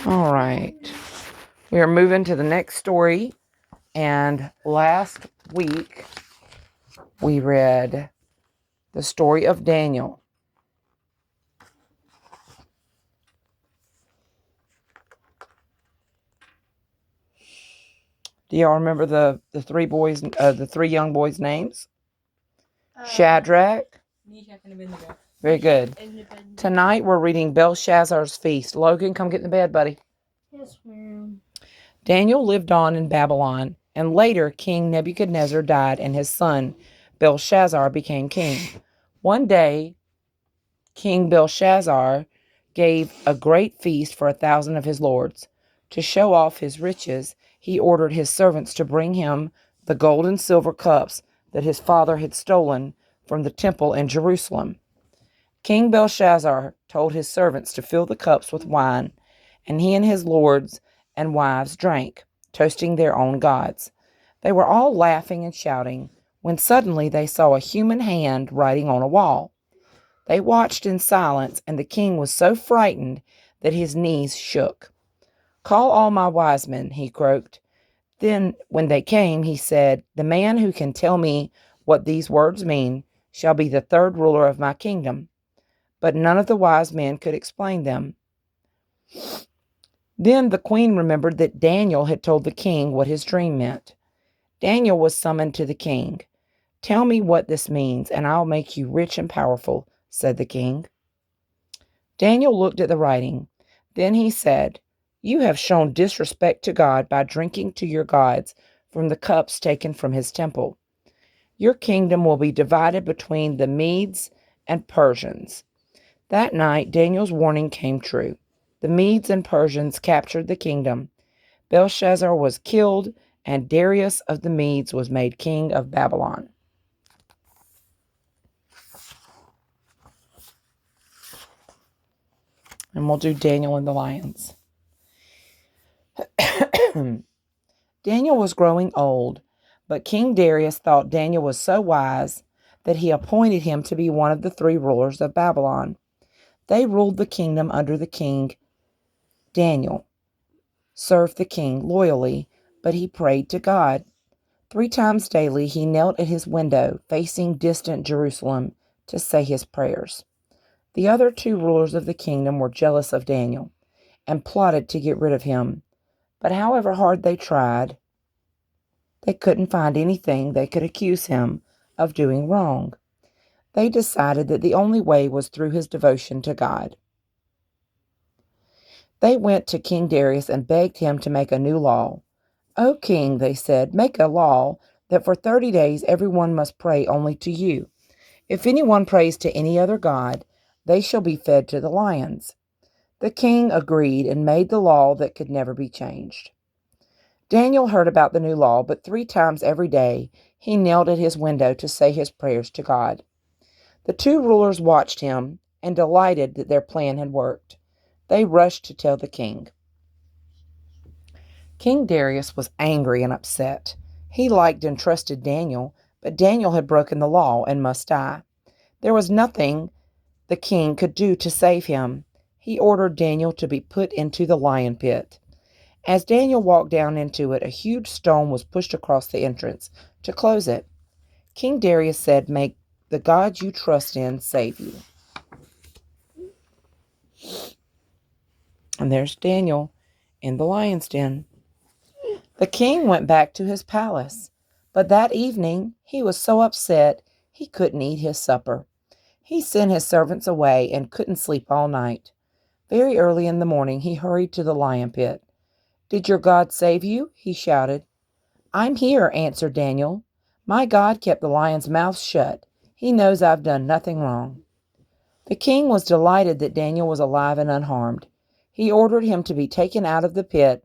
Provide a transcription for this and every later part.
All right. We are moving to the next story. And last week, we read the story of Daniel. Do y'all remember the three boys, the three young boys' names? Shadrach. Very good. Tonight we're reading Belshazzar's Feast. Logan, come get in the bed, buddy. Yes, ma'am. Daniel lived on in Babylon, and later King Nebuchadnezzar died, and his son Belshazzar became king. One day, King Belshazzar gave a great feast for 1,000 of his lords. To show off his riches, he ordered his servants to bring him the gold and silver cups that his father had stolen from the temple in Jerusalem. King Belshazzar told his servants to fill the cups with wine, and he and his lords and wives drank, toasting their own gods. They were all laughing and shouting when suddenly they saw a human hand writing on a wall. They watched in silence, and the king was so frightened that his knees shook. "Call all my wise men," he croaked. Then, when they came, he said, "The man who can tell me what these words mean shall be the third ruler of my kingdom." But none of the wise men could explain them. Then the queen remembered that Daniel had told the king what his dream meant. Daniel was summoned to the king. "Tell me what this means, and I'll make you rich and powerful," said the king. Daniel looked at the writing. Then he said, "You have shown disrespect to God by drinking to your gods from the cups taken from his temple. Your kingdom will be divided between the Medes and Persians." That night, Daniel's warning came true. The Medes and Persians captured the kingdom. Belshazzar was killed, and Darius of the Medes was made king of Babylon. And we'll do Daniel and the lions. Daniel was growing old, but King Darius thought Daniel was so wise that he appointed him to be one of the three rulers of Babylon. They ruled the kingdom under the king. Daniel served the king loyally, but he prayed to God. 3 times daily he knelt at his window, facing distant Jerusalem, to say his prayers. The other 2 rulers of the kingdom were jealous of Daniel and plotted to get rid of him. But however hard they tried, they couldn't find anything they could accuse him of doing wrong. They decided that the only way was through his devotion to God. They went to King Darius and begged him to make a new law. "O king," they said, "make a law that for 30 days everyone must pray only to you. If anyone prays to any other god, they shall be fed to the lions." The king agreed and made the law that could never be changed. Daniel heard about the new law, but 3 times every day he knelt at his window to say his prayers to God. The 2 rulers watched him and delighted that their plan had worked. They rushed to tell the king. King Darius was angry and upset. He liked and trusted Daniel, but Daniel had broken the law and must die. There was nothing the king could do to save him. He ordered Daniel to be put into the lion pit. As Daniel walked down into it, a huge stone was pushed across the entrance to close it. King Darius said, "May the God you trust in save you." And there's Daniel in the lion's den. The king went back to his palace, but that evening he was so upset he couldn't eat his supper. He sent his servants away and couldn't sleep all night. Very early in the morning he hurried to the lion pit. "Did your God save you?" he shouted. "I'm here," answered Daniel. "My God kept the lion's mouth shut. He knows I've done nothing wrong." The king was delighted that Daniel was alive and unharmed. He ordered him to be taken out of the pit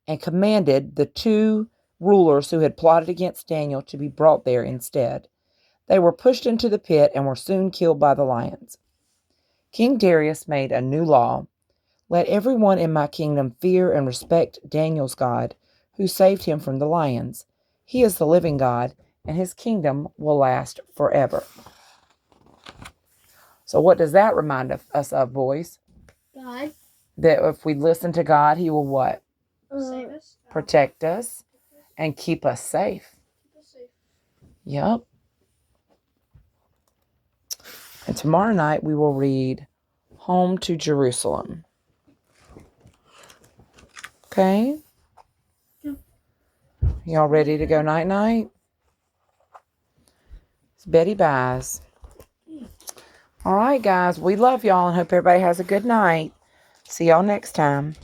and commanded the 2 rulers who had plotted against Daniel to be brought there instead. They were pushed into the pit and were soon killed by the lions. King Darius made a new law. "Let everyone in my kingdom fear and respect Daniel's God, who saved him from the lions. He is the living God, and his kingdom will last forever." So what does that remind us of, boys? God. That if we listen to God, He will what? Save us. Protect us and keep us safe. Yep. And tomorrow night we will read Home to Jerusalem. Okay? Y'all ready to go night-night? It's Betty Buys. All right, guys. We love y'all and hope everybody has a good night. See y'all next time.